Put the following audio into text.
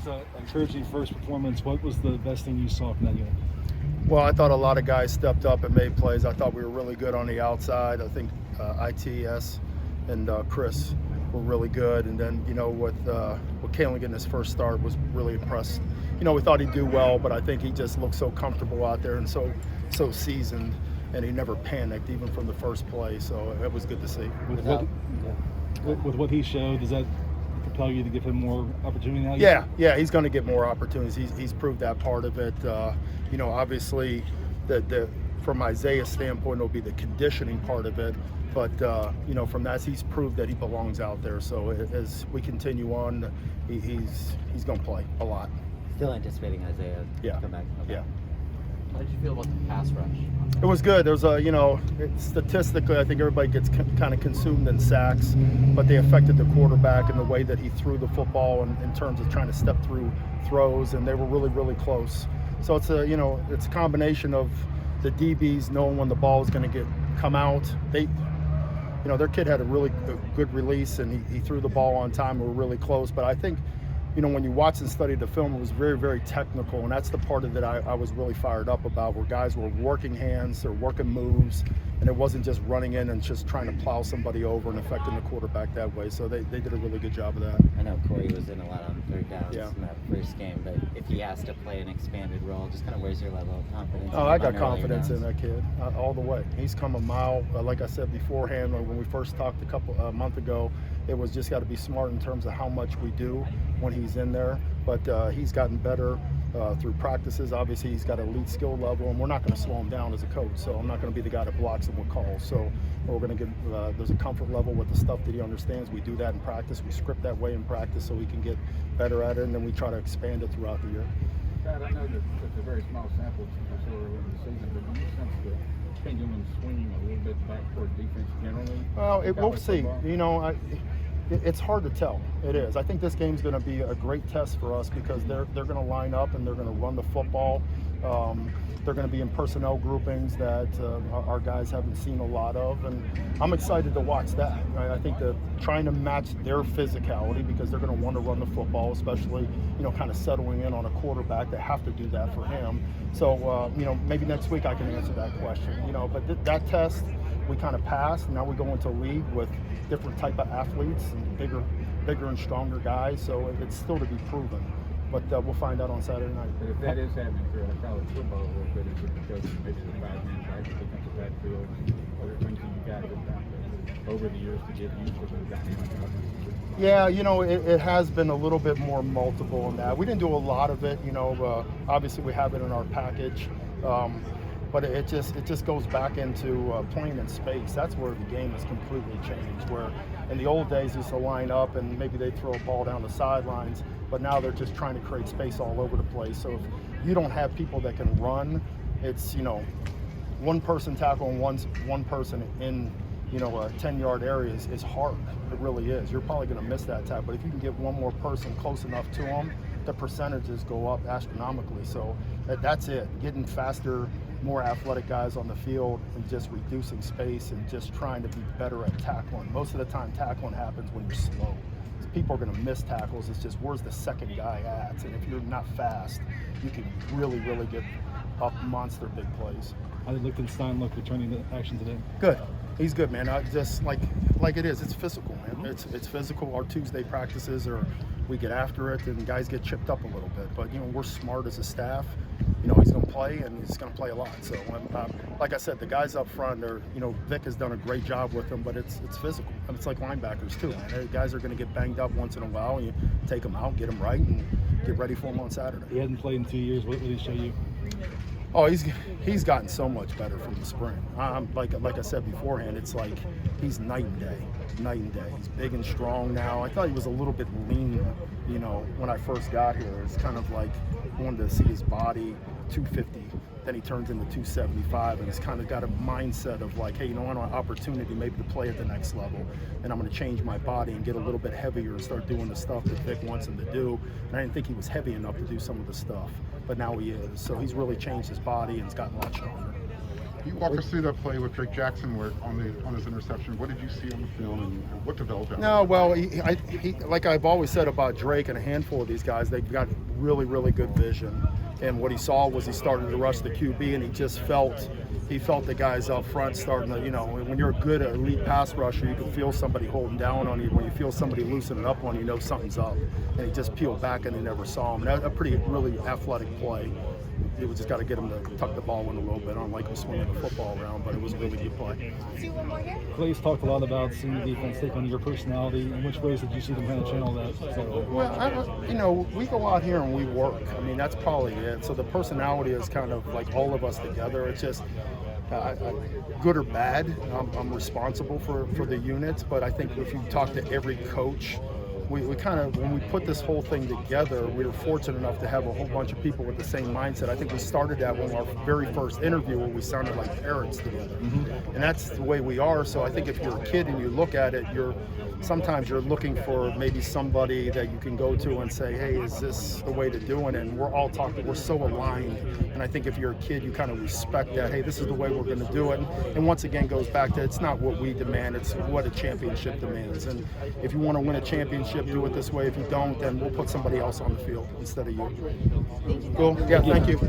It's an encouraging first performance. What was the best thing you saw from that unit? Well, I thought a lot of guys stepped up and made plays. I thought we were really good on the outside. I think ITS and Chris were really good. And then, with Kalen getting his first start, was really impressed. We thought he'd do well, but I think he just looked so comfortable out there and so seasoned, and he never panicked even from the first play. So it was good to see. With what he showed, does that compel you to give him more opportunity now? Yeah, he's going to get more opportunities. He's proved that part of it. Obviously, from Isaiah's standpoint, it'll be the conditioning part of it. But from that, he's proved that he belongs out there. So as we continue on, he's going to play a lot. Still anticipating Isaiah to come back. Okay. Yeah. How did you feel about the pass rush? It was good. There's statistically, I think everybody gets kind of consumed in sacks, but they affected the quarterback in the way that he threw the football in terms of trying to step through throws, and they were really, really close. So it's a combination of the DBs knowing when the ball is going to come out. Their kid had a really good release, and he threw the ball on time. We were really close, but I think, when you watch and study the film, it was very, very technical, and that's the part of it I was really fired up about, where guys were working hands, they're working moves, and it wasn't just running in and just trying to plow somebody over and affecting the quarterback that way. So they did a really good job of that. I know Corey was in a lot on third downs in that first game, but if he has to play an expanded role, just kind of where's your level of confidence? Oh, I got confidence in that kid all the way. He's come a mile. Like I said beforehand, when we first talked a month ago, it was just got to be smart in terms of how much we do when he's in there. But he's gotten better through practices. Obviously, he's got an elite skill level, and we're not going to slow him down as a coach. So I'm not going to be the guy that blocks him with calls. So we're going to give there's a comfort level with the stuff that he understands. We do that in practice. We script that way in practice so he can get better at it, and then we try to expand it throughout the year. Todd, I know that it's a very small sample since we're so early in the season, but do you sense the pendulum swinging a little bit back toward defense generally? Well, we'll see. It's hard to tell. It is. I think this game's going to be a great test for us because they're going to line up and they're going to run the football. They're going to be in personnel groupings that our guys haven't seen a lot of, and I'm excited to watch that. Right? I think that trying to match their physicality, because they're going to want to run the football, especially kind of settling in on a quarterback. They have to do that for him. So maybe next week I can answer that question. But that test we kind of passed. Now we go into a league with different type of athletes and bigger and stronger guys. So it's still to be proven. But we'll find out on Saturday night. But if that is happening throughout college football a little bit, is it because maybe the 5-man back, the defensive backfield, and other things that you guys have done over the years to get used to those dynamic offenses? Yeah, it has been a little bit more multiple in that. We didn't do a lot of it, obviously we have it in our package. But it just goes back into playing in space. That's where the game has completely changed. Where in the old days, used to line up and maybe they throw a ball down the sidelines, but now they're just trying to create space all over the place. So if you don't have people that can run, it's one person tackling one person in a 10-yard area is hard. It really is. You're probably going to miss that tackle, but if you can get one more person close enough to them, the percentages go up astronomically. So that's it. Getting faster, more athletic guys on the field, and just reducing space and just trying to be better at tackling. Most of the time tackling happens when you're slow. People are going to miss tackles. It's just where's the second guy at? And if you're not fast, you can really, really get up monster big plays. How did Lichtenstein look returning to action today? Good. He's good, man. Just like it is. It's physical, man. It's physical. Our Tuesday practices we get after it, and guys get chipped up a little bit. But we're smart as a staff. He's going to play, and he's going to play a lot. So, like I said, the guys up front are, Vic has done a great job with them, but it's physical. And it's like linebackers too, man. The guys are going to get banged up once in a while, and you take them out, get them right, and get ready for them on Saturday. He hadn't played in 2 years. What did he show you? Oh, he's gotten so much better from the spring. Like I said beforehand, it's like he's night and day. He's big and strong now. I thought he was a little bit lean, when I first got here. It's kind of like I wanted to see his body, 250. Then he turns into 275, and he's kind of got a mindset of like, hey, I want an opportunity maybe to play at the next level, and I'm going to change my body and get a little bit heavier and start doing the stuff that Vic wants him to do. And I didn't think he was heavy enough to do some of the stuff, but now he is. So he's really changed his body and it's gotten a lot stronger. You walk us through that play with Drake Jackson where on his interception. What did you see on the film and what developed out of No, it? well, he, like I've always said about Drake and a handful of these guys, they've got really, really good vision. And what he saw was he started to rush the QB, and he felt the guys up front starting to, when you're a good elite pass rusher, you can feel somebody holding down on you. When you feel somebody loosening up on you, you know something's up. And he just peeled back, and they never saw him. That's a really athletic play. You just got to get him to tuck the ball in a little bit. I don't like him swinging the football around, but it was a really good play. Clay's talked a lot about seeing the defense take on your personality. In which ways did you see them kind of channel that? Well, we go out here and we work. I mean, that's probably it. So the personality is kind of like all of us together. It's just good or bad. I'm responsible for the units, but I think if you talk to every coach, we kind of, when we put this whole thing together, we were fortunate enough to have a whole bunch of people with the same mindset. I think we started that when our very first interview where we sounded like parents together. Mm-hmm. And that's the way we are. So I think if you're a kid and you look at it, sometimes you're looking for maybe somebody that you can go to and say, hey, is this the way to do it? And we're all talking, we're so aligned. And I think if you're a kid, you kind of respect that, hey, this is the way we're going to do it. And once again, goes back to, it's not what we demand, it's what a championship demands. And if you want to win a championship, do it this way. If you don't, then we'll put somebody else on the field instead of you. Cool? Yeah, thank you.